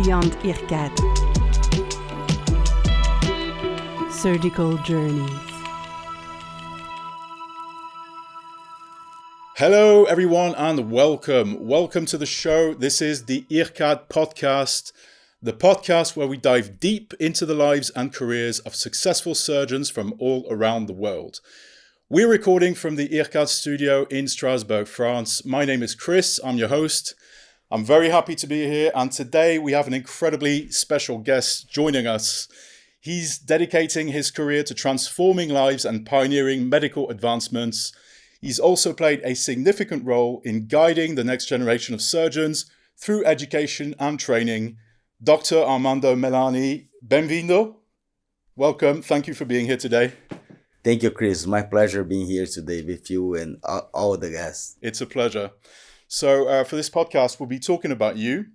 Beyond IRCAD. Surgical Journeys. Hello, everyone, and welcome. Welcome to the show. This is the IRCAD podcast, the podcast where we dive deep into the lives and careers of successful surgeons from all around the world. We're recording from the IRCAD studio in Strasbourg, France. My name is Chris. I'm your host. I'm very happy to be here, and today we have an incredibly special guest joining us. He's dedicating his career to transforming lives and pioneering medical advancements. He's also played a significant role in guiding the next generation of surgeons through education and training. Dr. Armando Melani, benvindo. Welcome. Thank you for being here today. Thank you, Chris. My pleasure being here today with you and all the guests. It's a pleasure. So for this podcast, we'll be talking about you.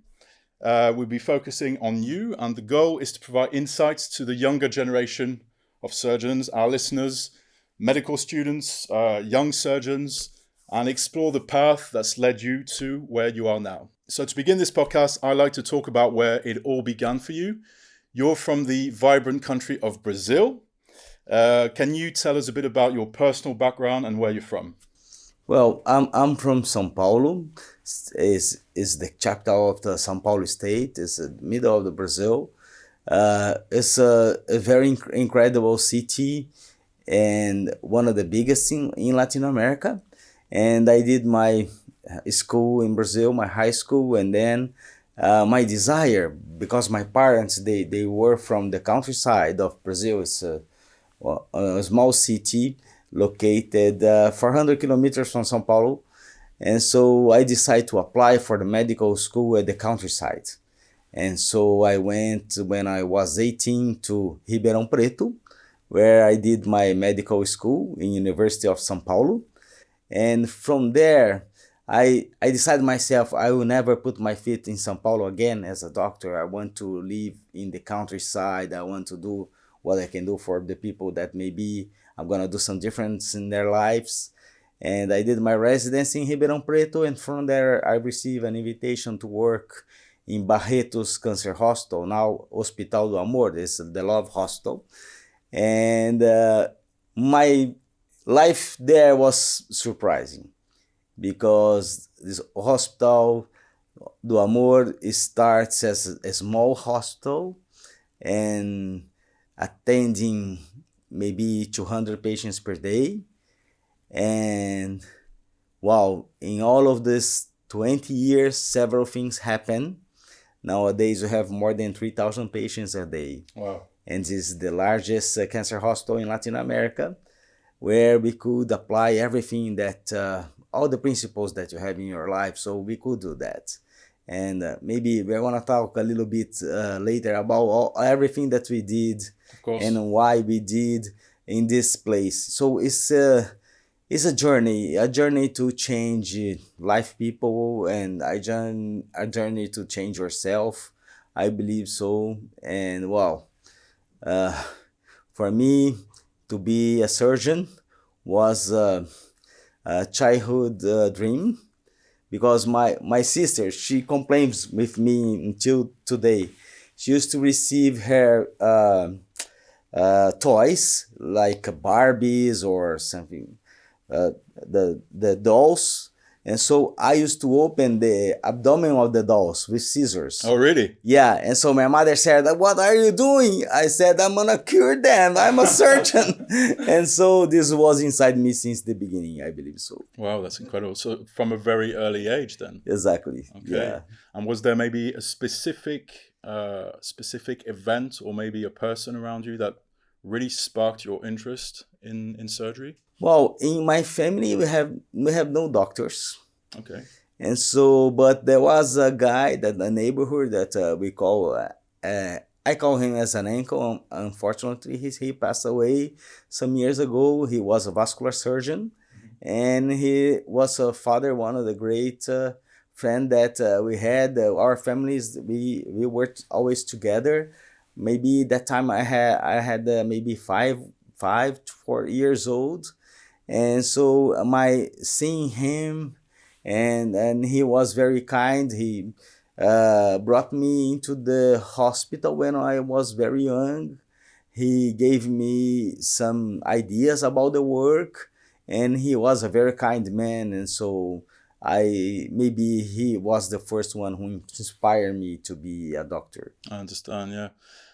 We'll be focusing on you, and the goal is to provide insights to the younger generation of surgeons, our listeners, medical students, young surgeons, and explore the path that's led you to where you are now. So to begin this podcast, I like to talk about where it all began for you. You're from the vibrant country of Brazil. Can you tell us a bit about your personal background and where you're from? Well, I'm from São Paulo. Is the capital of the São Paulo state. It's the middle of the Brazil. It's a very incredible city and one of the biggest in Latin America. And I did my school in Brazil, my high school, and then my desire, because my parents, they were from the countryside of Brazil. It's a small city located 400 kilometers from São Paulo. And so I decided to apply for the medical school at the countryside. And so I went when I was 18 to Ribeirão Preto, where I did my medical school in University of São Paulo. And from there, I decided myself I will never put my feet in São Paulo again as a doctor. I want to live in the countryside. I want to do what I can do for the people that maybe I'm going to do some difference in their lives. And I did my residency in Ribeirão Preto, and from there I received an invitation to work in Barretos Cancer Hospital, now Hospital do Amor. This is the Love Hospital. And my life there was surprising because this Hospital do Amor starts as a small hospital and attending maybe 200 patients per day. And wow, in all of this 20 years, several things happen. Nowadays, we have more than 3,000 patients a day. Wow. And this is the largest cancer hospital in Latin America, where we could apply everything that, all the principles that you have in your life. So we could do that. And maybe we're going to talk a little bit later about everything that we did and why we did in this place. So it's a journey to change life people, and a journey to change yourself. I believe so. And wow, for me to be a surgeon was a childhood dream, because my sister, she complains with me until today. She used to receive her toys like Barbies or something, the dolls. And so I used to open the abdomen of the dolls with scissors. Oh, really? Yeah. And so my mother said, "What are you doing?" I said, "I'm going to cure them. I'm a surgeon." And so this was inside me since the beginning, I believe so. Wow, that's incredible. So from a very early age then? Exactly. Okay. Yeah. And was there maybe a specific event or maybe a person around you that really sparked your interest in surgery? Well, in my family, we have no doctors. Okay. And so, but there was a guy a neighborhood that we call, I call him as an uncle. Unfortunately, he passed away some years ago. He was a vascular surgeon, and he was a father, one of the great friend that we had. Our families, we worked always together. Maybe that time I had maybe 5 to 4 years old. And so seeing him, and he was very kind. He brought me into the hospital when I was very young. He gave me some ideas about the work, and he was a very kind man. And so maybe he was the first one who inspired me to be a doctor. I understand, yeah.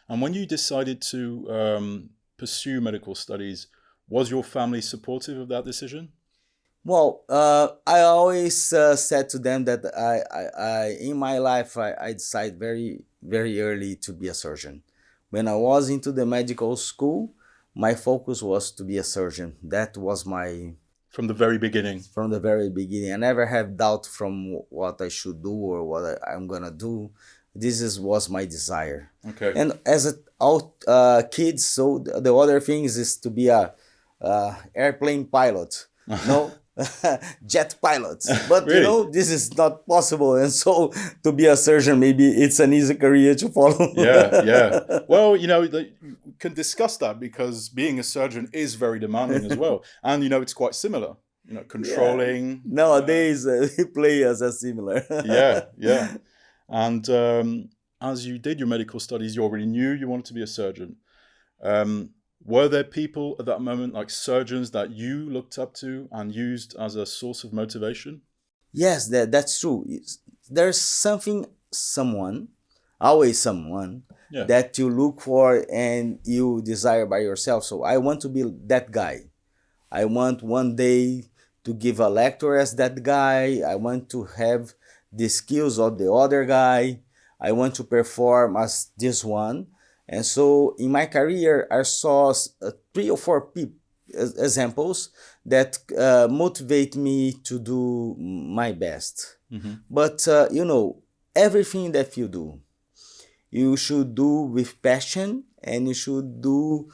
And when you decided to pursue medical studies, was your family supportive of that decision? Well, I always said to them that in my life, I decided very, very early to be a surgeon. When I was into the medical school, my focus was to be a surgeon. That was From the very beginning. from the very beginning. I never have doubt from what I should do or what I'm gonna do. Was my desire. Okay. And as all kids, so the other things is to be a airplane pilot, no, jet pilot. But Really? this is not possible. And so to be a surgeon, maybe it's an easy career to follow. Yeah. Well, we can discuss that because being a surgeon is very demanding as well. And, it's quite similar, controlling. Nowadays, we play as a similar. Yeah. And as you did your medical studies, you already knew you wanted to be a surgeon. Were there people at that moment, like surgeons, that you looked up to and used as a source of motivation? Yes, that's true. There's always someone Yeah. that you look for and you desire by yourself. So I want to be that guy. I want one day to give a lecture as that guy. I want to have the skills of the other guy. I want to perform as this one. And so in my career, I saw 3 or 4 examples that motivate me to do my best. Mm-hmm. But, everything that you do, you should do with passion and you should do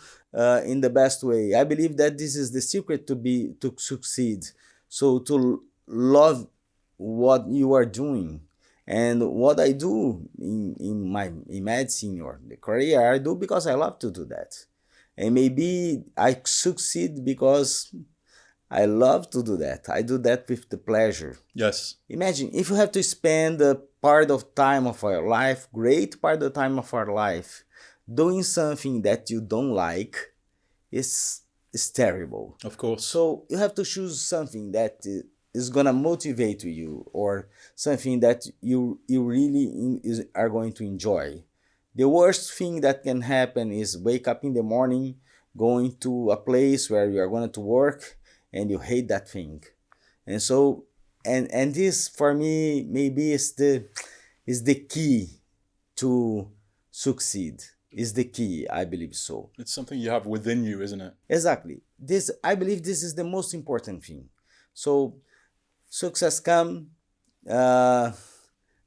in the best way. I believe that this is the secret to succeed. So to love what you are doing. And what I do in medicine or the career, I do because I love to do that. And maybe I succeed because I love to do that. I do that with the pleasure. Yes. Imagine if you have to spend a part of time of our life, great part of the time of our life, doing something that you don't like, is terrible. Of course. So you have to choose something that is gonna motivate you, or something that you really are going to enjoy. The worst thing that can happen is wake up in the morning, going to a place where you are going to work, and you hate that thing. And so, and this for me maybe is the key to succeed. Is the key, I believe so. It's something you have within you, isn't it? Exactly. I believe this is the most important thing. So success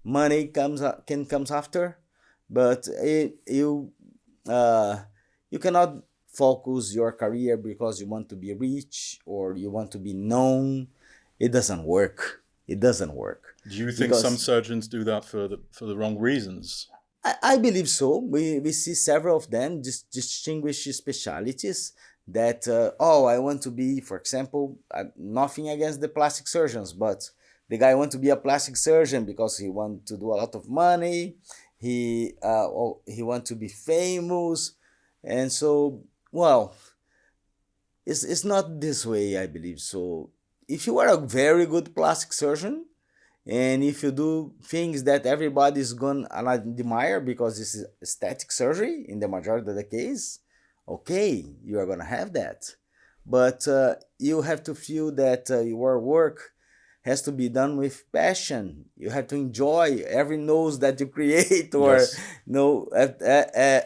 money comes after, but you cannot focus your career because you want to be rich or you want to be known. It doesn't work. Do you think some surgeons do that for the wrong reasons? I believe so. We see several of them, distinguished specialties that, I want to be, for example, nothing against the plastic surgeons, but the guy wants to be a plastic surgeon because he wants to do a lot of money. He wants to be famous. And so, well, it's not this way, I believe. So if you are a very good plastic surgeon, and if you do things that everybody's gonna admire because this is aesthetic surgery in the majority of the case, okay, you are gonna have that. But you have to feel that your work has to be done with passion. You have to enjoy every nose that you create, or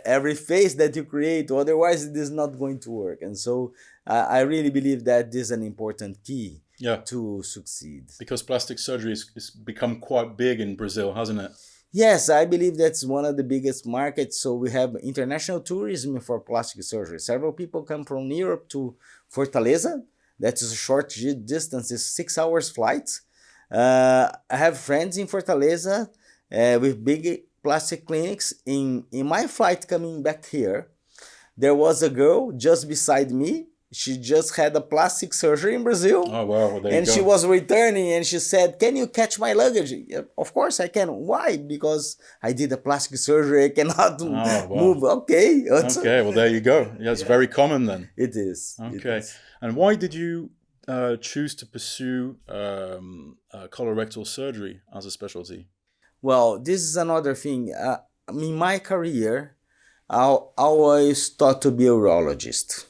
every face that you create. Otherwise, it is not going to work. And so I really believe that this is an important key. Yeah. To succeed. Because plastic surgery has become quite big in Brazil, hasn't it? Yes, I believe that's one of the biggest markets. So we have international tourism for plastic surgery. Several people come from Europe to Fortaleza. That is a short distance, it's 6 hours flight. I have friends in Fortaleza with big plastic clinics. In my flight coming back here, there was a girl just beside me She just had a plastic surgery in Brazil. Oh, wow. Well, there you And go. she was returning and she said, "Can you catch my luggage?" "Yeah, of course I can." "Why?" "Because I did a plastic surgery. I cannot wow. move." "Okay." Okay, well, there you go. Yeah, it's very common then. It is. Okay. It is. And why did you choose to pursue colorectal surgery as a specialty? Well, this is another thing. In my career, I always thought to be a urologist.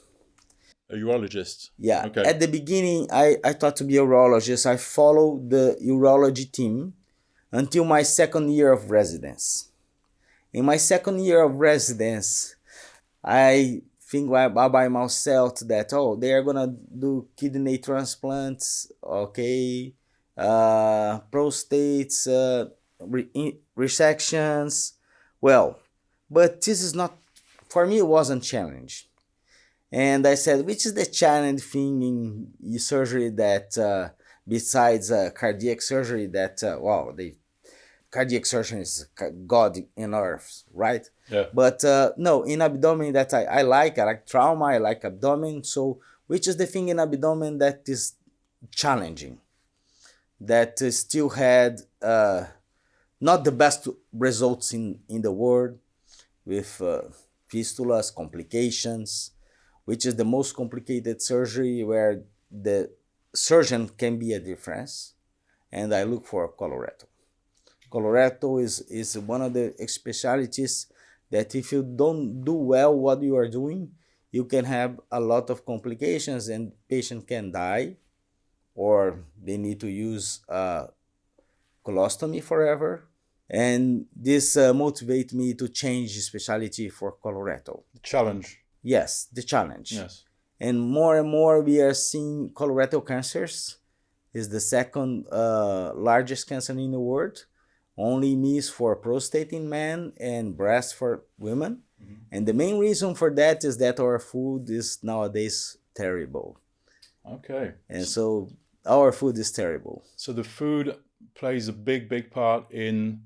A urologist. Yeah. Okay. At the beginning, I thought to be a urologist. I followed the urology team until my second year of residence. In my second year of residence, I think by myself that, oh, they are gonna do kidney transplants, okay, prostates, resections. Well, but this is not, for me, it wasn't challenge. And I said, which is the challenge thing in surgery that, besides cardiac surgery, that, the cardiac surgeon is God in earth, right? Yeah. But no, in abdomen that I like trauma, I like abdomen. So which is the thing in abdomen that is challenging, that still had not the best results in the world, with fistulas, complications, which is the most complicated surgery where the surgeon can be a difference. And I look for colorectal. Colorectal is one of the specialties that if you don't do well what you are doing, you can have a lot of complications and patient can die, or they need to use colostomy forever. And this motivates me to change specialty for colorectal. The challenge. Yes, the challenge. Yes. And more we are seeing colorectal cancers. Is the second largest cancer in the world. Only miss for prostate in men and breast for women. Mm-hmm. And the main reason for that is that our food is nowadays terrible. Okay. And so our food is terrible. So the food plays a big part in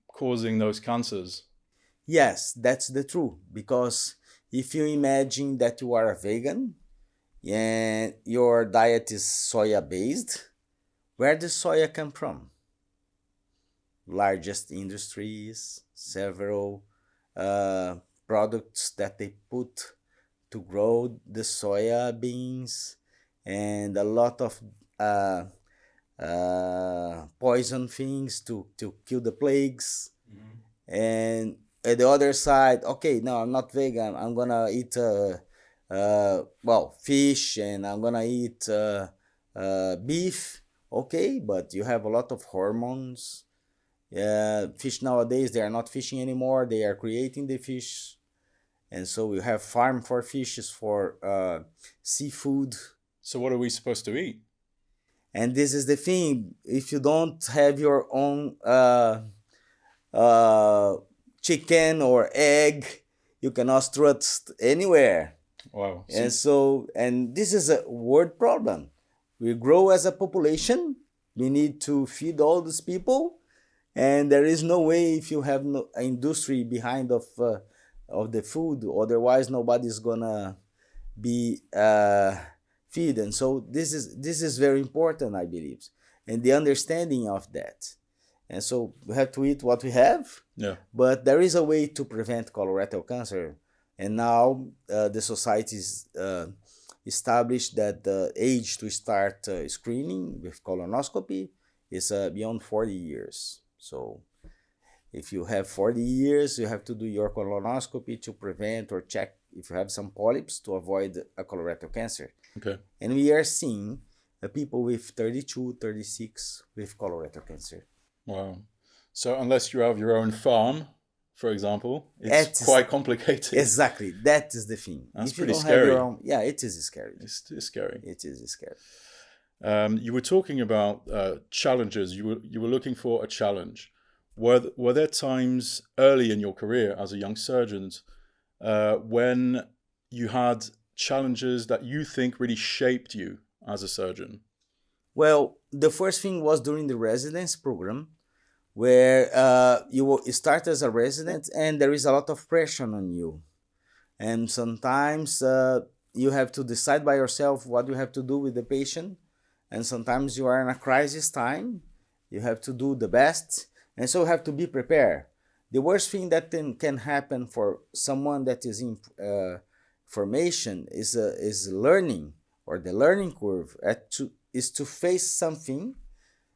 causing those cancers. Yes, that's the truth. Because if you imagine that you are a vegan and your diet is soya based, where does soya come from? Largest industries, several products that they put to grow the soya beans, and a lot of poison things to kill the plagues. Mm-hmm. And at the other side, okay, no, I'm not vegan. I'm gonna eat fish, and I'm gonna eat beef. Okay, but you have a lot of hormones. Fish nowadays, they are not fishing anymore. They are creating the fish. And so we have farm for fishes, for seafood. So what are we supposed to eat? And this is the thing. If you don't have your own chicken or egg, you cannot trust anywhere. Wow. And this is a world problem. We grow as a population. We need to feed all these people. And there is no way, if you have no industry behind of the food, otherwise nobody's gonna be feed. And so this is very important, I believe, and the understanding of that. And so we have to eat what we have. Yeah. But there is a way to prevent colorectal cancer, and now the societies established that the age to start screening with colonoscopy is beyond 40 years. So if you have 40 years, you have to do your colonoscopy to prevent or check if you have some polyps to avoid a colorectal cancer. Okay. And we are seeing people with 32, 36 with colorectal cancer. Wow. So unless you have your own farm, for example, it's quite complicated. Exactly. That is the thing. That's if pretty you don't scary. Have your own, yeah, it is scary. It's scary. It is scary. You were talking about challenges. You were looking for a challenge. Were there times early in your career as a young surgeon when you had challenges that you think really shaped you as a surgeon? Well, the first thing was during the residence program, where you start as a resident and there is a lot of pressure on you. And sometimes you have to decide by yourself what you have to do with the patient, and sometimes you are in a crisis time. You have to do the best, and so you have to be prepared. The worst thing that can happen for someone that is in formation is learning, or the learning curve is to face something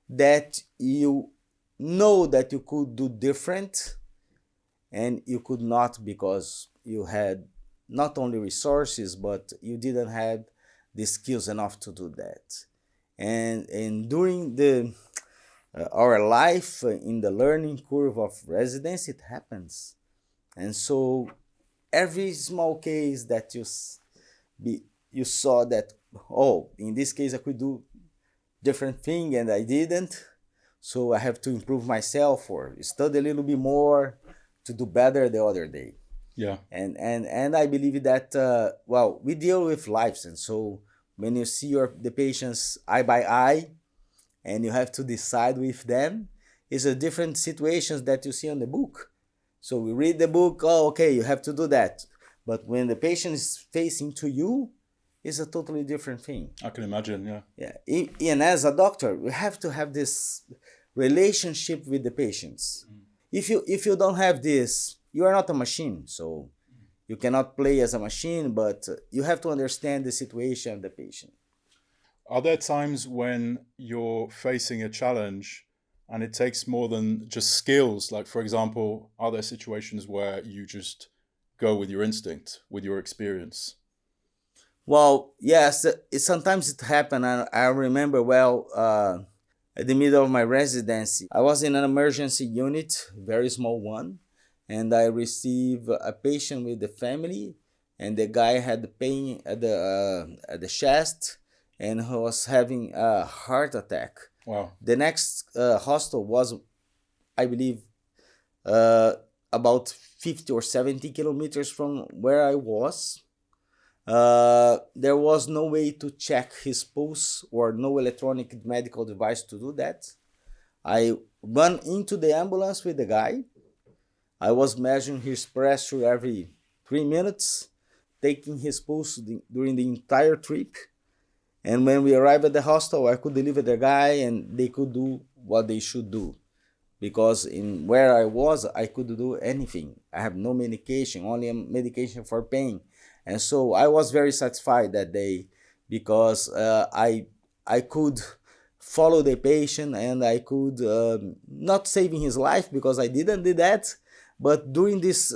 that you know that you could do different, and you could not because you had not only resources, but you didn't have the skills enough to do that. And during the our life in the learning curve of residence, it happens. And so every small case that you saw that, oh, in this case I could do different thing and I didn't, so I have to improve myself or study a little bit more to do better the other day. Yeah. And I believe that well, we deal with lives, and so when you see the patients eye by eye, and you have to decide with them, it's a different situations that you see on the book. So we read the book, oh, okay, you have to do that, but when the patient is facing to you, it's a totally different thing. I can imagine. Yeah. Yeah, and as a doctor, we have to have this relationship with the patients. If you don't have this, you are not a machine. So you cannot play as a machine, but you have to understand the situation of the patient. Are there times when you're facing a challenge and it takes more than just skills? Like, for example, are there situations where you just go with your instinct, with your experience? Well, yes, sometimes it happened. I remember well, at the middle of my residency, I was in an emergency unit, very small one, and I received a patient with the family, and the guy had the pain at the chest, and he was having a heart attack. Wow. The next hostel was, I believe, about 50 or 70 kilometers from where I was. There was no way to check his pulse or no electronic medical device to do that. I ran into the ambulance with the guy. I was measuring his pressure every 3 minutes, taking his pulse during the entire trip. And when we arrived at the hostel, I could deliver the guy and they could do what they should do. Because in where I was, I could do anything. I have no medication, only medication for pain. And so I was very satisfied that day because I could follow the patient and I could, not saving his life because I didn't do that, but during this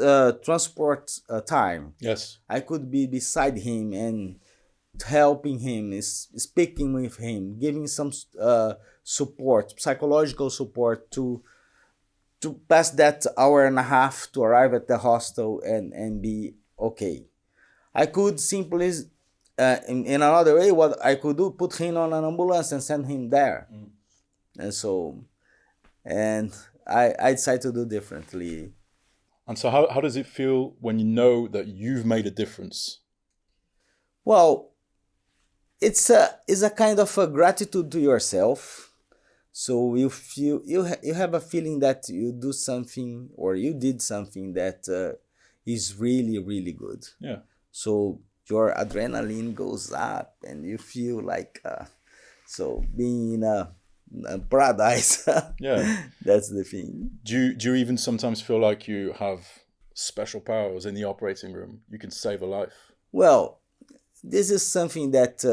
transport time, Yes. I could be beside him and helping him, speaking with him, giving some support, psychological support to pass that hour and a half to arrive at the hostel and be okay. I could simply, in another way, what I could do, put him on an ambulance and send him there. And so, and I decided to do differently. And so how does it feel when you know that you've made a difference? Well, it's a kind of a gratitude to yourself. So you feel you have a feeling that you do something or you did something that is really, really good. Yeah. So your adrenaline goes up and you feel like so being in a paradise. Yeah. That's the thing. Do you even sometimes feel like you have special powers in the operating room? You can save a life. Well, this is something that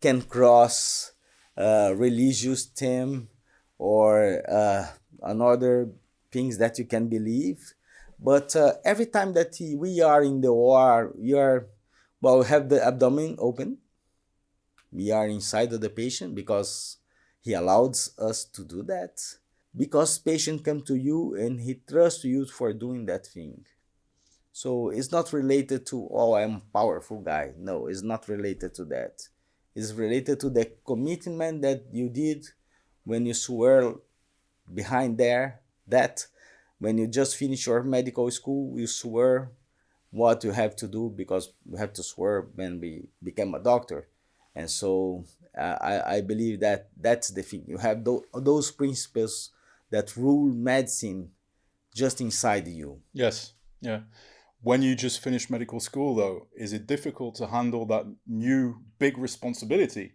can cross religious theme or another things that you can believe. But every time that we are in the OR, we have the abdomen open. We are inside of the patient because he allows us to do that. Because patient come to you and he trusts you for doing that thing. So it's not related to, oh, I'm a powerful guy. No, it's not related to that. It's related to the commitment that you did when you swear behind there, that when you just finish your medical school, you swear what you have to do because we have to swear when we become a doctor. And so I believe that that's the thing. You have those principles that rule medicine just inside you. Yes. Yeah. When you just finished medical school, though, is it difficult to handle that new big responsibility?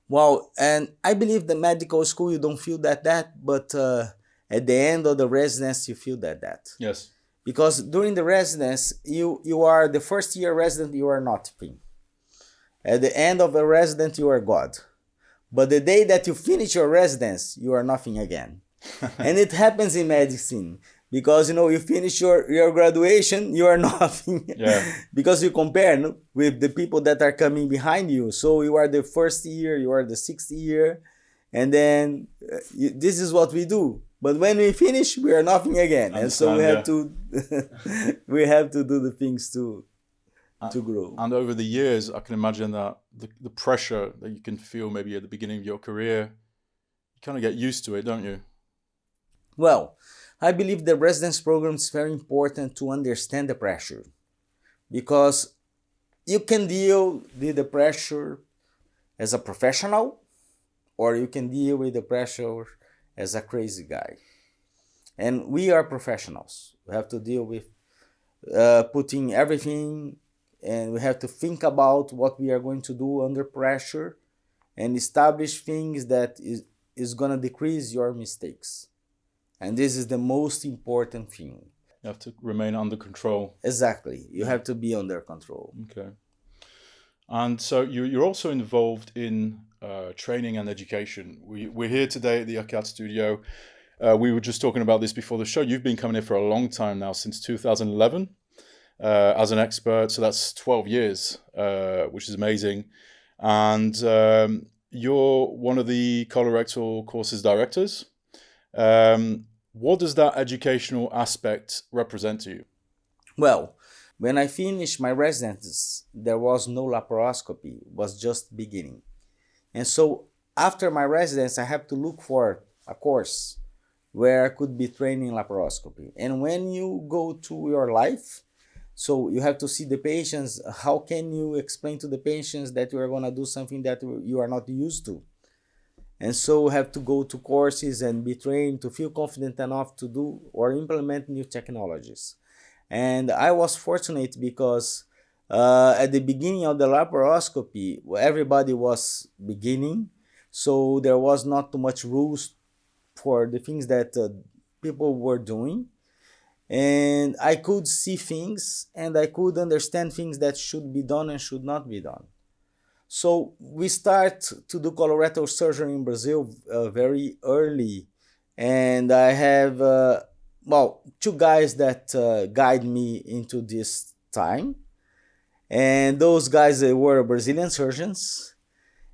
Well, and I believe the medical school you don't feel that, but at the end of the residence you feel that. Yes. Because during the residence you are the first year resident, you are nothing. At the end of the resident you are God. But the day that you finish your residence, you are nothing again. And it happens in medicine because you finish your graduation, you are nothing. Yeah. Because you compare with the people that are coming behind you. So you are the first year, you are the sixth year, and then this is what we do. But when we finish, we are nothing again. And so we have to we have to do the things to grow. And over the years, I can imagine that the pressure that you can feel maybe at the beginning of your career, you kind of get used to it, don't you? Well, I believe the residence program is very important to understand the pressure, because you can deal with the pressure as a professional, or you can deal with the pressure as a crazy guy. And we are professionals. We have to deal with putting everything, and we have to think about what we are going to do under pressure and establish things that is going to decrease your mistakes. And this is the most important thing. You have to remain under control. Exactly. You have to be under control. Okay. And so you're also involved in training and education. We're here today at the IRCAD studio. We were just talking about this before the show. You've been coming here for a long time now, since 2011, as an expert. So that's 12 years, which is amazing. And you're one of the colorectal courses directors. What does that educational aspect represent to you? Well, when I finished my residency, there was no laparoscopy. It was just beginning. And so after my residence, I have to look for a course where I could be training laparoscopy. And when you go to your life, so you have to see the patients. How can you explain to the patients that you are going to do something that you are not used to? And so have to go to courses and be trained to feel confident enough to do or implement new technologies. And I was fortunate because at the beginning of the laparoscopy, everybody was beginning. So there was not too much rules for the things that people were doing. And I could see things and I could understand things that should be done and should not be done. So we start to do colorectal surgery in Brazil very early, and I have two guys that guide me into this time, and those guys were Brazilian surgeons,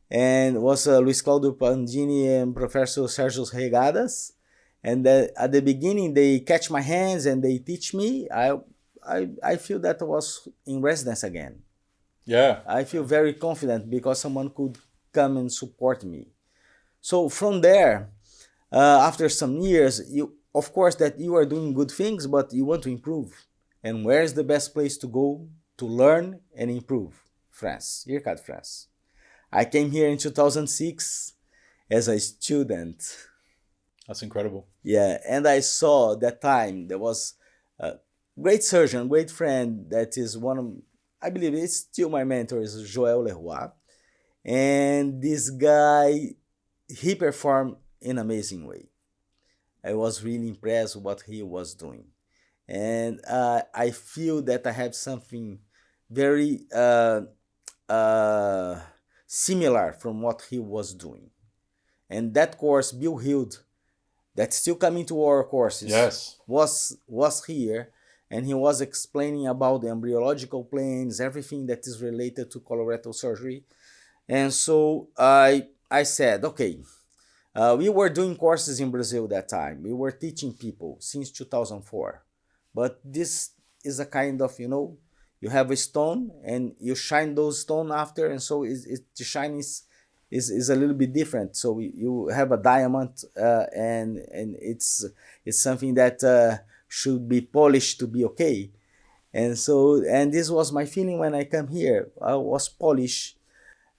and was Luiz Claudio Pandini and Professor Sergio Regadas, and at the beginning they catch my hands and they teach me. I feel that I was in residence again. Yeah. I feel very confident because someone could come and support me. So from there, after some years, of course that you are doing good things, but you want to improve. And where is the best place to go to learn and improve? France, IRCAD France. I came here in 2006 as a student. That's incredible. Yeah, and I saw that time there was a great surgeon, great friend that is one of, I believe it's still my mentor, is Joël Leroy. And this guy, he performed in an amazing way. I was really impressed with what he was doing. And I feel that I have something very similar from what he was doing. And that course, Bill Hild, that's still coming to our courses, yes, was here. And he was explaining about the embryological planes, everything that is related to colorectal surgery. And so I said, okay, we were doing courses in Brazil that time. We were teaching people since 2004. But this is a kind of, you have a stone and you shine those stone after. And so the shine is a little bit different. So you have a diamond and it's something that should be polished to be okay. And so, and this was my feeling when I come here. I was polished.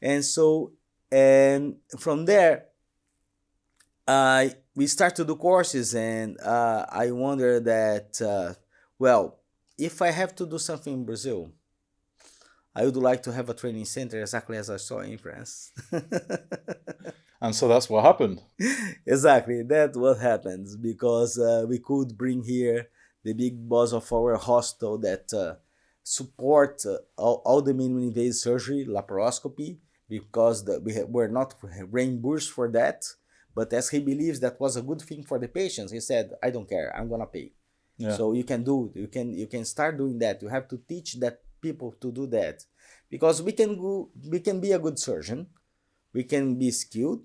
And so, and from there, we start to do courses, and I wonder that, if I have to do something in Brazil, I would like to have a training center exactly as I saw in France. And so that's what happened. Exactly, that's what happens because we could bring here the big boss of our hospital that support all the minimally invasive surgery, laparoscopy, because we're not reimbursed for that. But as he believes that was a good thing for the patients, he said, "I don't care, I'm gonna pay." Yeah. So you can start doing that. You have to teach that people to do that, because we can be a good surgeon, we can be skilled,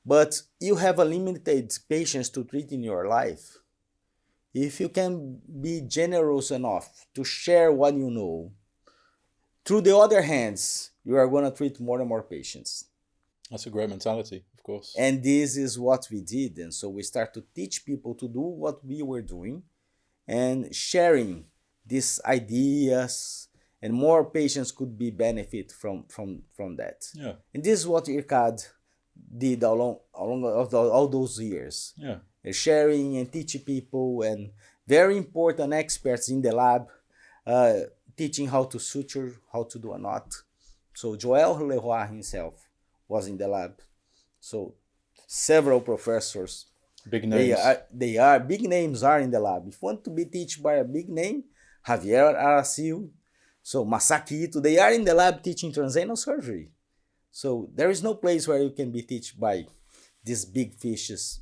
but you have a limited patients to treat in your life. If you can be generous enough to share what you know, through the other hands, you are going to treat more and more patients. That's a great mentality, of course. And this is what we did. And so we start to teach people to do what we were doing and sharing these ideas, and more patients could be benefit from that. Yeah. And this is what IRCAD did along all those years. Yeah. Sharing and teaching people, and very important experts in the lab, teaching how to suture, how to do a knot. So Joel Leroy himself was in the lab. So several professors. Big names. They are big names are in the lab. If you want to be taught by a big name, Javier Aracil, so Masaki Ito, they are in the lab teaching transanal surgery. So there is no place where you can be taught by these big fishes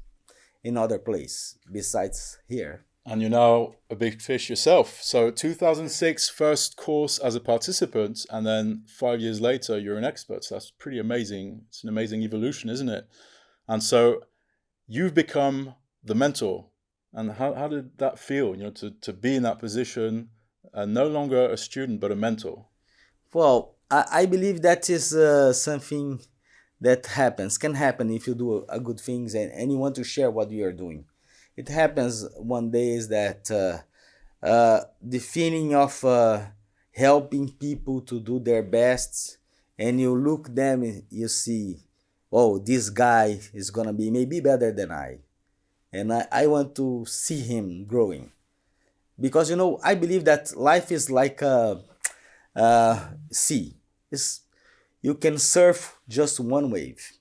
in other place besides here. And you're now a big fish yourself. So 2006, first course as a participant, and then 5 years later, you're an expert. So that's pretty amazing. It's an amazing evolution, isn't it? And so you've become the mentor. And how did that feel, to be in that position, no longer a student, but a mentor? Well, I believe that is something that can happen if you do a good things, and you want to share what you are doing. It happens one day is that the feeling of helping people to do their best, and you look them, you see, oh, this guy is gonna be maybe better than I, and I want to see him growing, because I believe that life is like a sea. You can surf just one wave,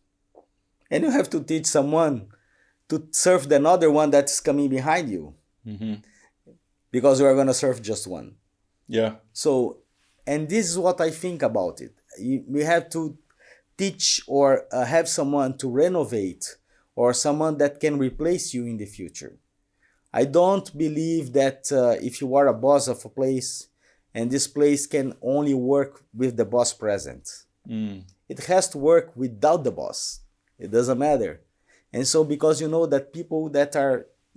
and you have to teach someone to surf the another one that's coming behind you, because you are going to surf just one. Yeah. So, and this is what I think about it. We have to teach or have someone to renovate, or someone that can replace you in the future. I don't believe that if you are a boss of a place, and this place can only work with the boss present. It has to work without the boss. It doesn't matter. And so, because you know that people that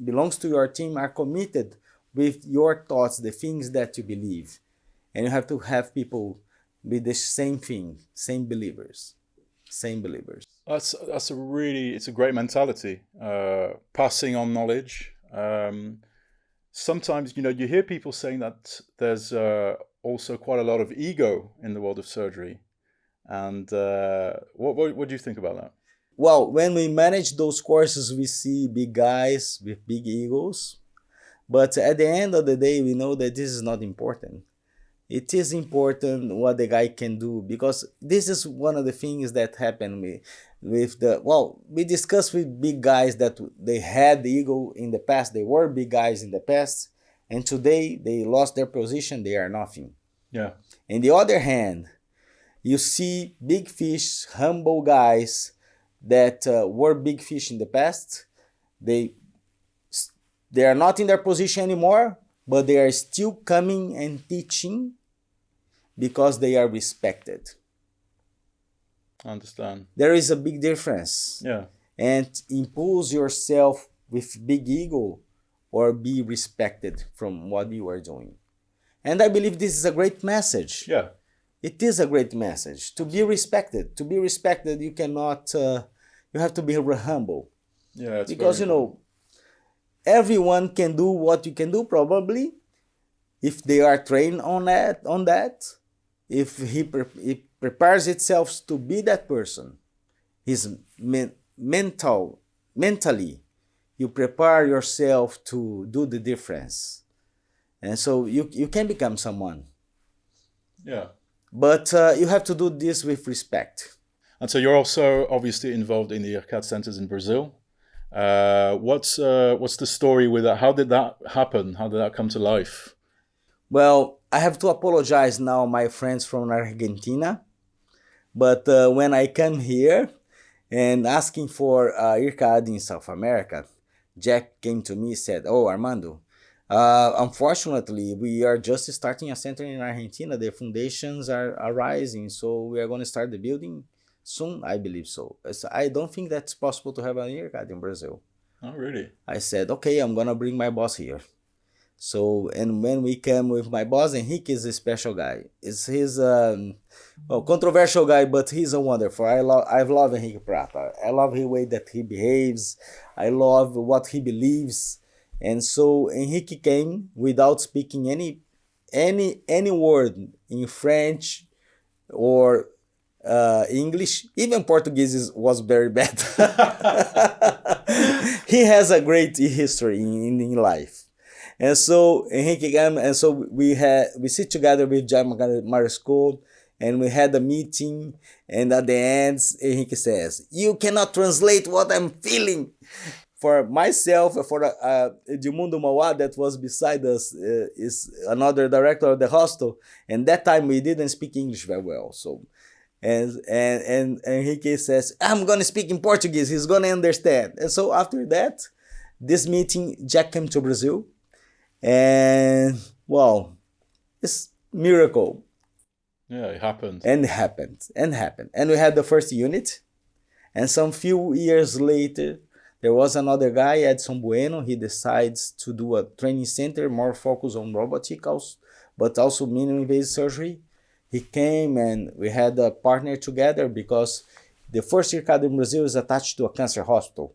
belongs to your team are committed with your thoughts, the things that you believe, and you have to have people with the same thing, same believers. It's a great mentality. Passing on knowledge. Sometimes, you hear people saying that there's also quite a lot of ego in the world of surgery. And what do you think about that? Well, when we manage those courses, we see big guys with big egos. But at the end of the day, we know that this is not important. It is important what the guy can do, because this is one of the things that happen we discussed with big guys that they had the ego in the past. They were big guys in the past, and today they lost their position. They are nothing. Yeah. On the other hand, you see big fish, humble guys that were big fish in the past. They are not in their position anymore, but they are still coming and teaching because they are respected. I understand. There is a big difference. Yeah. And impose yourself with big ego, or be respected from what you are doing. And I believe this is a great message. Yeah. It is a great message to be respected. To be respected, you cannot. You have to be humble. Yeah. Because everyone can do what you can do, probably, if they are trained on that. If he prepares itself to be that person, his mentally, you prepare yourself to do the difference. And so you can become someone. Yeah. But you have to do this with respect. And so you're also obviously involved in the IRCAD centers in Brazil. What's the story with that? How did that happen? How did that come to life? Well, I have to apologize now, my friends from Argentina. But when I come here and asking for IRCAD in South America, Jack came to me and said, "Oh, Armando, unfortunately, we are just starting a center in Argentina. The foundations are rising, so we are going to start the building soon, I believe so. I don't think that's possible to have an IRCAD in Brazil." Oh, really? I said, "Okay, I'm going to bring my boss here." So, and when we came with my boss, Henrique is a special guy. He's controversial guy, but he's a wonderful. I love Henrique Prata. I love the way that he behaves. I love what he believes. And so Henrique came without speaking any word in French or English. Even Portuguese was very bad. He has a great history in life. And so Henrique came, and so we sit together with Jack Marisco, and we had a meeting, and at the end, Henrique says, "You cannot translate what I'm feeling." For myself, for Edmundo Mauá, that was beside us, is another director of the hostel, and that time we didn't speak English very well. So, and Henrique says, "I'm gonna speak in Portuguese. He's gonna understand." And so after that, this meeting, Jack came to Brazil. And well, it's miracle. Yeah, it happened. And we had the first unit, and some few years later there was another guy, Edson Bueno. He decides to do a training center more focused on robotics, but also minimally invasive surgery. He came and we had a partner together because the first IRCAD in Brazil is attached to a cancer hospital.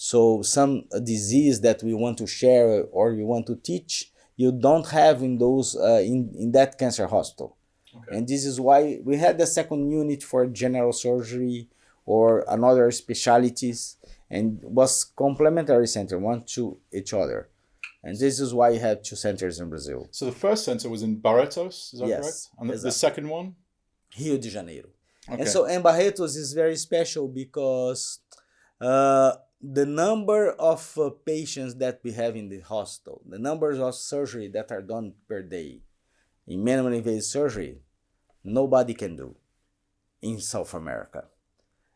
So some disease that we want to share or we want to teach, you don't have in those in that cancer hospital. Okay. And this is why we had the second unit for general surgery or another specialties, and was complementary center, one to each other. And this is why you have two centers in Brazil. So the first center was in Barretos, is that correct? And the second one? Rio de Janeiro. Okay. And so in Barretos is very special because the number of patients that we have in the hospital, the numbers of surgery that are done per day in minimally invasive surgery, nobody can do in South America.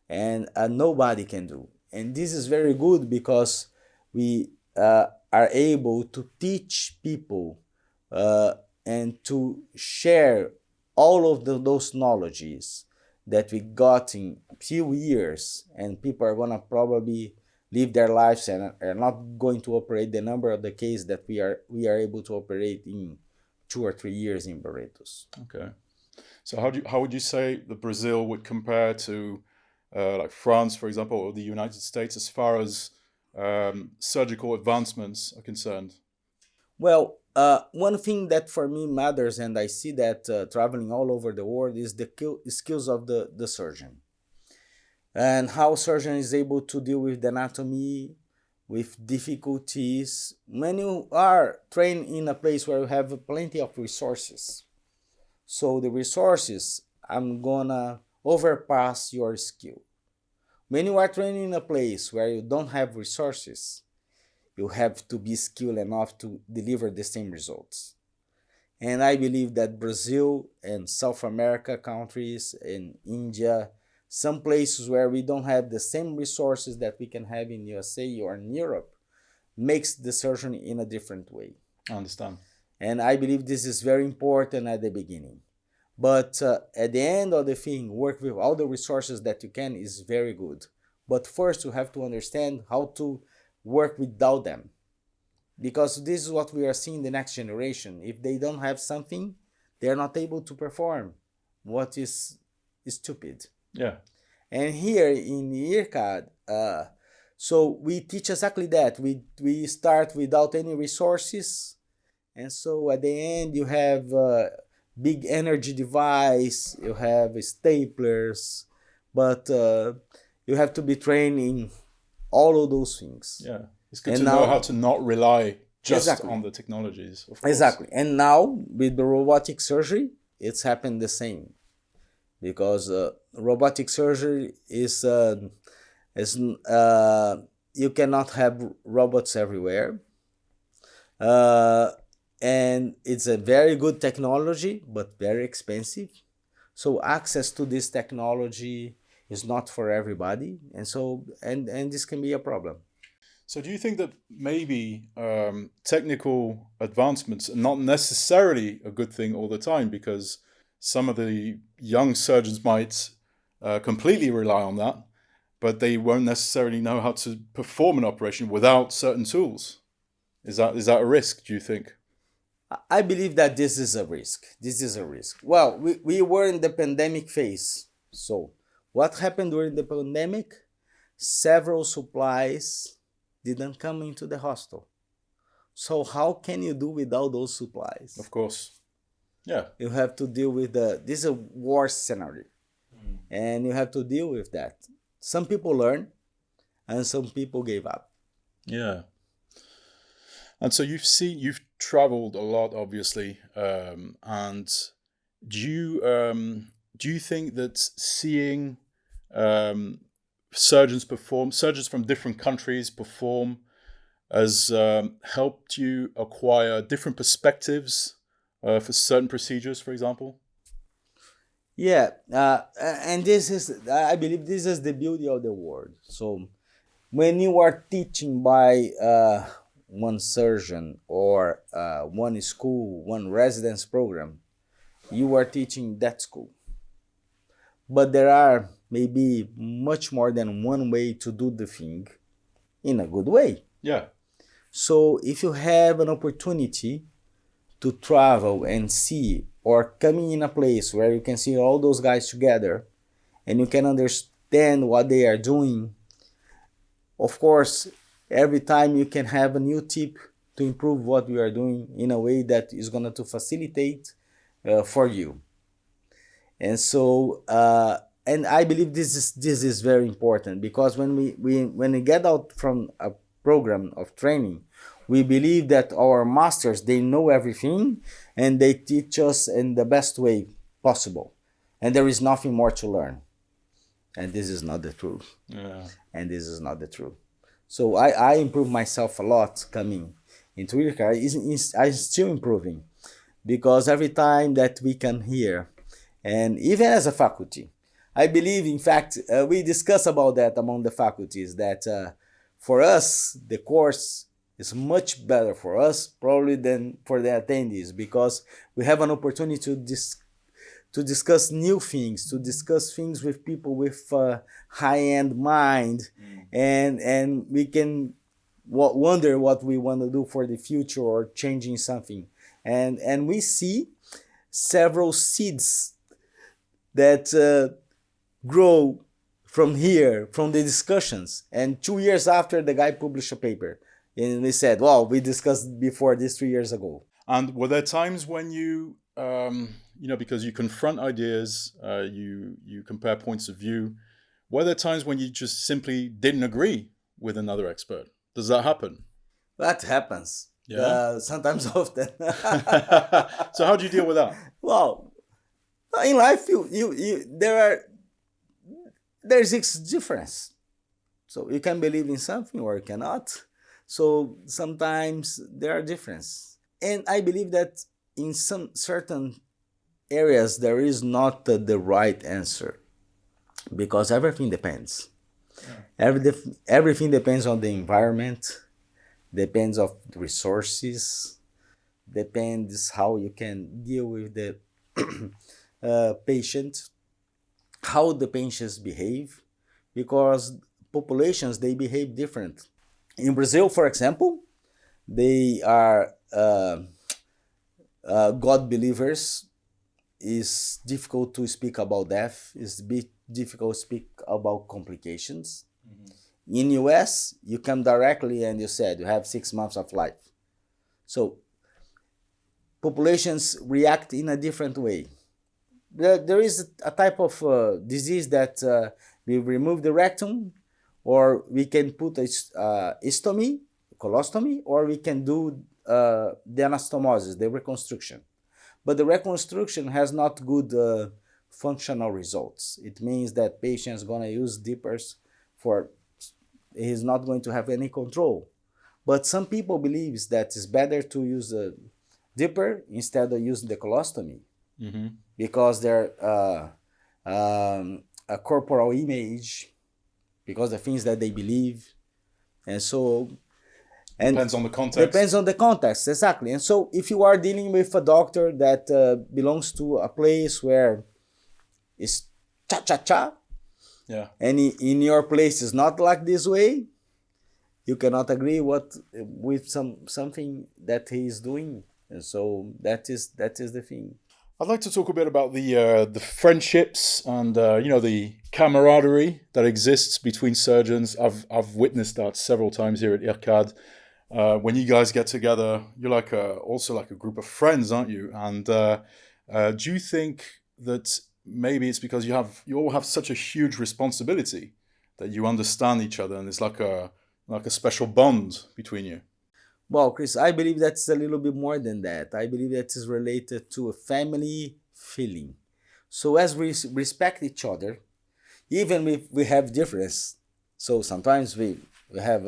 And nobody can do. And this is very good because we are able to teach people and to share all of those knowledges that we got in few years, and people are going to probably live their lives and are not going to operate the number of the cases that we are able to operate in 2 or 3 years in Barretos. Okay. So how would you say that Brazil would compare to like France, for example, or the United States as far as surgical advancements are concerned? Well, one thing that for me matters, and I see that traveling all over the world, is the skills of the surgeon. And how surgeon is able to deal with the anatomy, with difficulties. When you are trained in a place where you have plenty of resources, so the resources, I'm gonna overpass your skill. When you are trained in a place where you don't have resources, you have to be skilled enough to deliver the same results. And I believe that Brazil and South America countries, and India, some places where we don't have the same resources that we can have in USA or in Europe, makes the surgery in a different way. I understand. And I believe this is very important at the beginning. But at the end of the thing, work with all the resources that you can is very good. But first you have to understand how to work without them. Because this is what we are seeing in the next generation. If they don't have something, they are not able to perform what is stupid. Yeah. And here in IRCAD, so we teach exactly that. We start without any resources. And so at the end, you have big energy device, you have staplers, but you have to be trained in all of those things. Yeah. It's good to know how to not rely just Exactly. on the technologies, of course. Exactly. And now with the robotic surgery, it's happened the same, because robotic surgery is you cannot have robots everywhere, and it's a very good technology but very expensive. So access to this technology is not for everybody, and this can be a problem. So do you think that maybe technical advancements are not necessarily a good thing all the time, because some of the young surgeons might completely rely on that, but they won't necessarily know how to perform an operation without certain tools? Is that a risk, do you think? I believe that this is a risk. This is a risk. Well, we were in the pandemic phase. So what happened during the pandemic? Several supplies didn't come into the hospital. So how can you do without those supplies? Of course. Yeah. You have to deal with this is a war scenario. And you have to deal with that. Some people learn and some people gave up. Yeah. And so you've traveled a lot, obviously, and do you think that seeing surgeons from different countries perform, has helped you acquire different perspectives for certain procedures, for example? Yeah, and I believe this is the beauty of the world. So when you are teaching by one surgeon or one school, one residence program, you are teaching that school. But there are maybe much more than one way to do the thing in a good way. Yeah. So if you have an opportunity to travel and see, or coming in a place where you can see all those guys together and you can understand what they are doing, of course, every time you can have a new tip to improve what we are doing in a way that is going to facilitate for you. And so, and I believe this is very important, because when we get out from a program of training, we believe that our masters, they know everything and they teach us in the best way possible, and there is nothing more to learn. And this is not the truth. Yeah. And this is not the truth. So I improve myself a lot coming into IRCAD. I'm still improving, because every time that we come here, and even as a faculty, I believe, in fact, we discuss about that among the faculties, that for us, the course is much better for us probably than for the attendees, because we have an opportunity to discuss new things, to discuss things with people with high-end mind, and we can wonder what we want to do for the future or changing something. And we see several seeds that grow from here, from the discussions. And 2 years after, the guy published a paper, and they said, well, we discussed before this 3 years ago. And were there times when you, because you confront ideas, you compare points of view, were there times when you just simply didn't agree with another expert? Does that happen? That happens. Yeah. Sometimes often. So how do you deal with that? Well, in life, there's a difference. So you can believe in something or you cannot. So sometimes there are differences. And I believe that in some certain areas, there is not the right answer, because everything depends. Everything depends on the environment, depends of the resources, depends how you can deal with the patient, how the patients behave, because populations, they behave different. In Brazil, for example, they are God believers. It's difficult to speak about death. It's difficult to speak about complications. Mm-hmm. In US, you come directly and you said you have 6 months of life. So populations react in a different way. There is a type of disease that we remove the rectum, or we can put a colostomy, or we can do the anastomosis, the reconstruction. But the reconstruction has not good functional results. It means that patient's gonna use dippers for, he's not going to have any control. But some people believes that it's better to use a dipper instead of using the colostomy, because their a corporal image, because the things that they believe, and so. And depends on the context. Depends on the context, exactly. And so if you are dealing with a doctor that belongs to a place where it's cha-cha-cha, yeah, and in your place is not like this way, you cannot agree with something that he is doing. And so that is the thing. I'd like to talk a bit about the friendships and the camaraderie that exists between surgeons. I've witnessed that several times here at IRCAD. When you guys get together, you're also like a group of friends, aren't you? And do you think that maybe it's because you all have such a huge responsibility that you understand each other, and it's like a special bond between you? Well, Chris, I believe that's a little bit more than that. I believe that is related to a family feeling. So as we respect each other, even if we have difference, so sometimes we have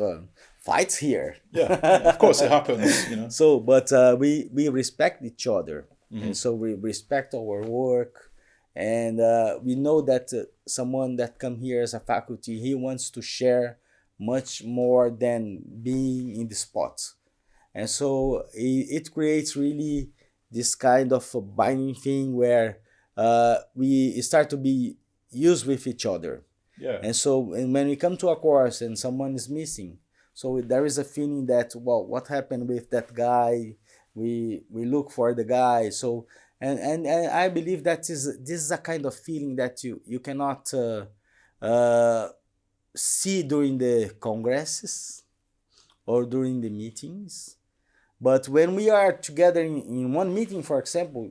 fights here. Yeah, of course it happens, you know. So, but we respect each other, and so we respect our work, and we know that someone that come here as a faculty, he wants to share much more than being in the spot. And so it creates really this kind of a binding thing where we start to be used with each other. Yeah. And so when we come to a course and someone is missing, so there is a feeling that, well, what happened with that guy? We look for the guy. So and I believe this is a kind of feeling that you cannot see during the congresses or during the meetings. But when we are together in one meeting, for example,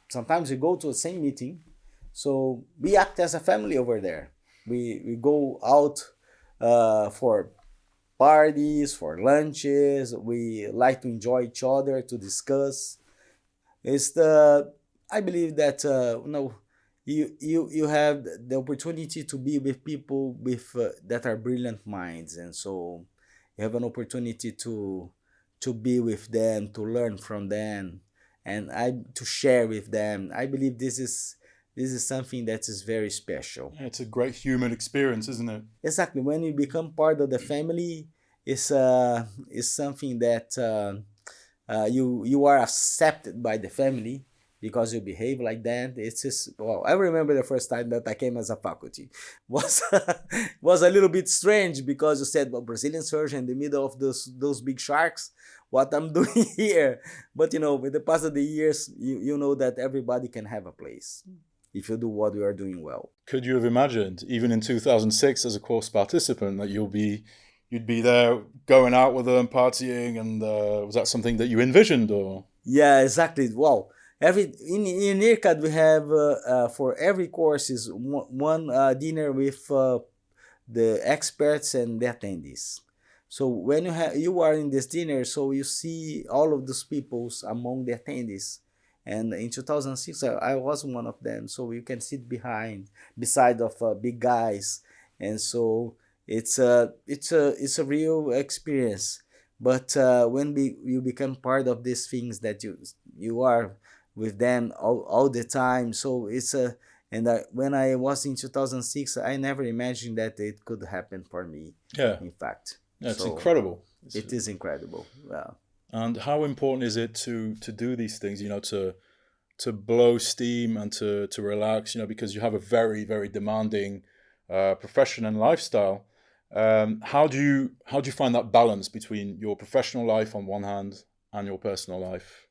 sometimes we go to the same meeting, so we act as a family over there. We go out for parties, for lunches. We like to enjoy each other, to discuss. I believe that you have the opportunity to be with people that are brilliant minds, and so you have an opportunity to be with them, to learn from them, and to share with them. I believe this is something that is very special. It's a great human experience, isn't it? Exactly. When you become part of the family, it's something that you are accepted by the family because you behave like that. It's just, well, I remember the first time that I came as a faculty was a little bit strange, because you said, well, Brazilian surgeon in the middle of those big sharks, what I'm doing here. But with the past of the years, you know that everybody can have a place if you do what you are doing well. Could you have imagined, even in 2006 as a course participant, that you'd be there going out with them, partying, and was that something that you envisioned, or? Yeah, exactly. Well, in IRCAD we have for every course is one dinner with the experts and the attendees. So when you are in this dinner, so you see all of those peoples among the attendees. And in 2006, I was one of them. So you can sit beside of big guys, and so it's a real experience. But when you become part of these things that you are with them all the time, so it's a. And when I was in 2006, I never imagined that it could happen for me. Yeah. In fact. Yeah, it's incredible. It is incredible. Yeah. And how important is it to do these things, to blow steam and to relax, because you have a very, very demanding profession and lifestyle. How do you find that balance between your professional life on one hand and your personal life?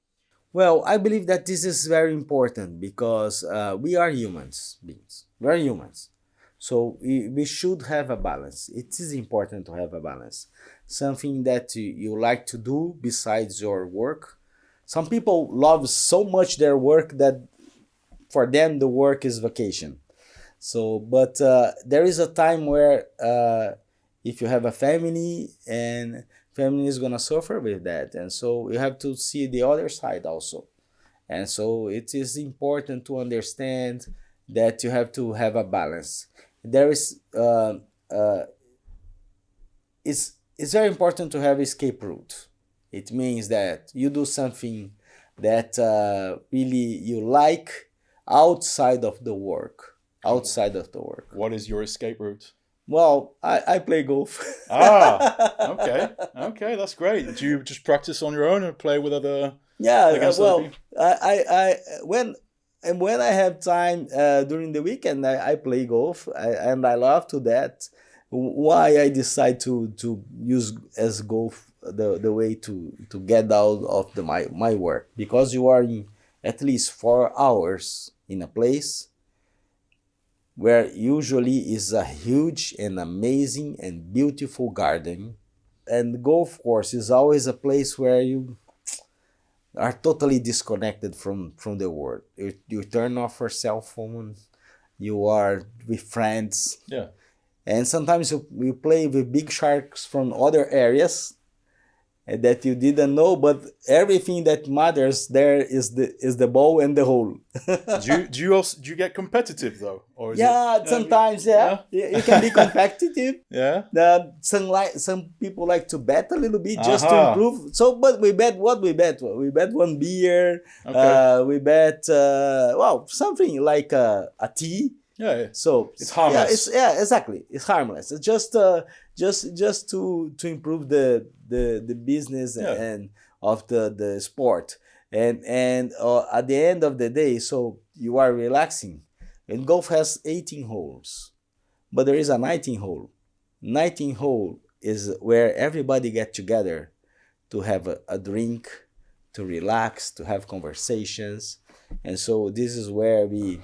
Well, I believe that this is very important because we are humans beings. We are humans. So we should have a balance. It is important to have a balance. Something that you like to do besides your work. Some people love so much their work that for them the work is vacation. So, but there is a time where if you have a family, and family is gonna suffer with that, and so you have to see the other side also. And so it is important to understand that you have to have a balance. There is it's very important to have escape route. It means that you do something that really you like outside of the work. Outside of the work. What is your escape route? Well, I play golf. Okay, that's great. Do you just practice on your own or play with other? Yeah, against other well, people? I when I have time during the weekend, I play golf, and I love to that. Why I decide to use as golf the way to get out of my work, because you are in at least 4 hours in a place where usually is a huge and amazing and beautiful garden, and the golf course is always a place where you are totally disconnected from the world. You turn off your cell phone, you are with friends, Yeah. and sometimes you play with big sharks from other areas that you didn't know, but everything that matters there is the ball and the hole. Do you get competitive though, or is Yeah, it? sometimes, yeah. You can be competitive. Yeah. Some people like to bet a little bit just to Aha. improve. So, but we bet what we bet. We bet one beer. Okay. We bet something like a tea. Yeah. So It's harmless. exactly. It's harmless. It's just to improve the business Yeah. and of the sport, and at the end of the day, so you are relaxing. And golf has 18 holes, but there is a 19 hole. 19 hole is where everybody get together to have a drink, to relax, to have conversations, and so this is where we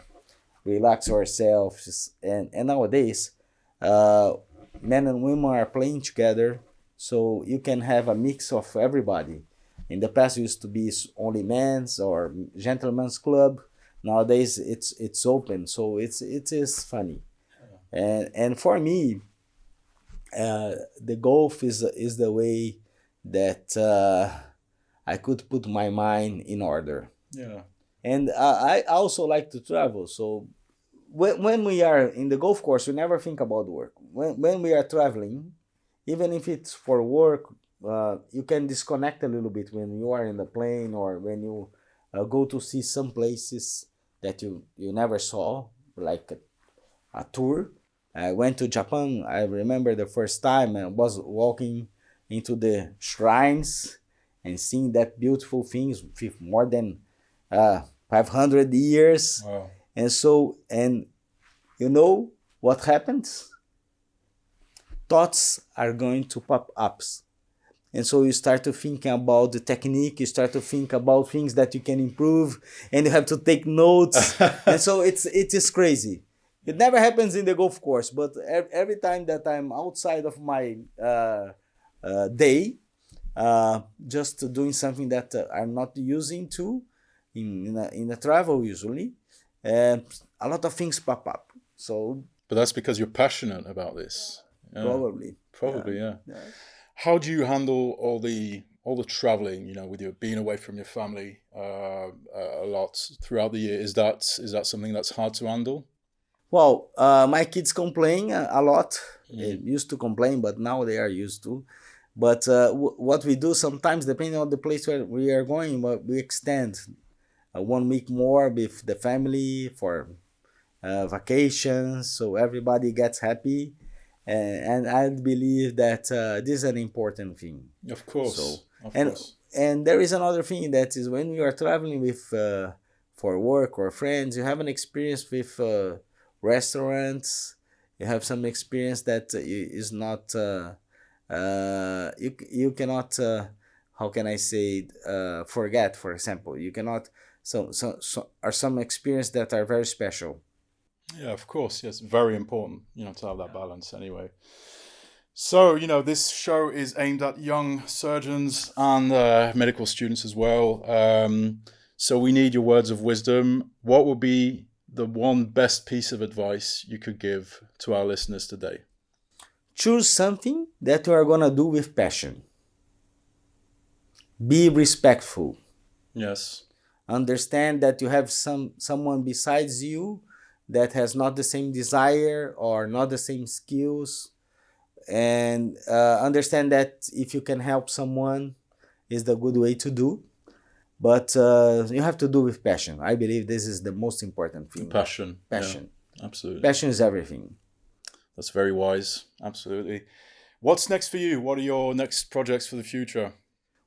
relax ourselves. And nowadays, men and women are playing together, so you can have a mix of everybody. In the past, it used to be only men's or gentlemen's club. Nowadays, it's open, so it is funny. And for me, the golf is the way that I could put my mind in order. Yeah. And I also like to travel. So when we are in the golf course, we never think about work. When we are traveling, even if it's for work, you can disconnect a little bit when you are in the plane, or when you go to see some places that you never saw, like a tour. I went to Japan. I remember the first time I was walking into the shrines and seeing that beautiful things with more than 500 years. Wow. And so, and you know what happens? Thoughts are going to pop up. And so you start to thinking about the technique, you start to think about things that you can improve, and you have to take notes. And so it is crazy. It never happens in the golf course, but every time that I'm outside of my day, just doing something that I'm not using to in a travel usually, and a lot of things pop up. So But that's because you're passionate about this. Yeah. probably, Yeah. Yeah. How do you handle all the traveling? With you being away from your family a lot throughout the year. Is that something that's hard to handle? Well, my kids complain a lot. They used to complain, but now they are used to. But what we do sometimes, depending on the place where we are going, we extend 1 week more with the family for vacations, so everybody gets happy. And I believe that this is an important thing. Of course. So, of and course. and there is another thing, that is when you are traveling with for work or friends, you have an experience with restaurants. You have some experience that is not you cannot how can I say forget. For example, you cannot some experience that are very special. Yeah, of course. Yes, very important, to have that balance anyway. So, this show is aimed at young surgeons and medical students as well. So we need your words of wisdom. What would be the one best piece of advice you could give to our listeners today? choose something that you are gonna do with passion. Be respectful. Yes. Understand that you have someone besides you that has not the same desire or not the same skills, and understand that if you can help someone is the good way to do, but you have to do with passion. I believe this is the most important thing. Passion. Passion. Yeah, absolutely. Passion is everything. That's very wise. Absolutely. What's next for you? What are your next projects for the future?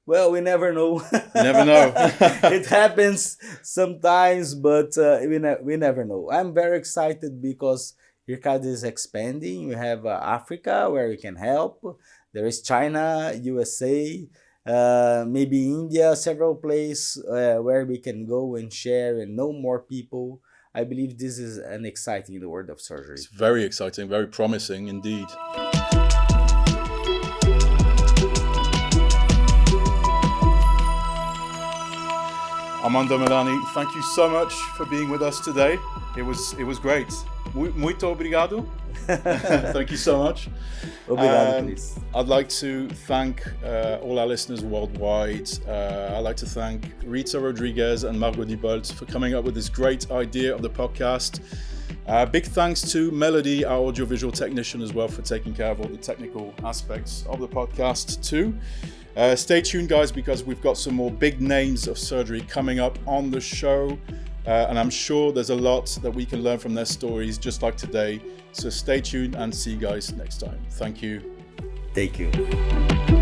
Well, we never know. You never know. It happens sometimes, but we never know. I'm very excited because IRCAD is expanding. We have Africa where we can help. There is China, USA, maybe India, several places where we can go and share and know more people. I believe this is an exciting in the world of surgery. It's very exciting, very promising indeed. Armando Melani, thank you so much for being with us today. It was great. Muito obrigado. Thank you so much. Obrigado, please. I'd like to thank all our listeners worldwide. I'd like to thank Rita Rodriguez and Margot Dibolt for coming up with this great idea of the podcast. Big thanks to Melody, our audiovisual technician, as well, for taking care of all the technical aspects of the podcast too. Stay tuned, guys, because we've got some more big names of surgery coming up on the show. And I'm sure there's a lot that we can learn from their stories, just like today. So stay tuned and see you guys next time. Thank you. Thank you.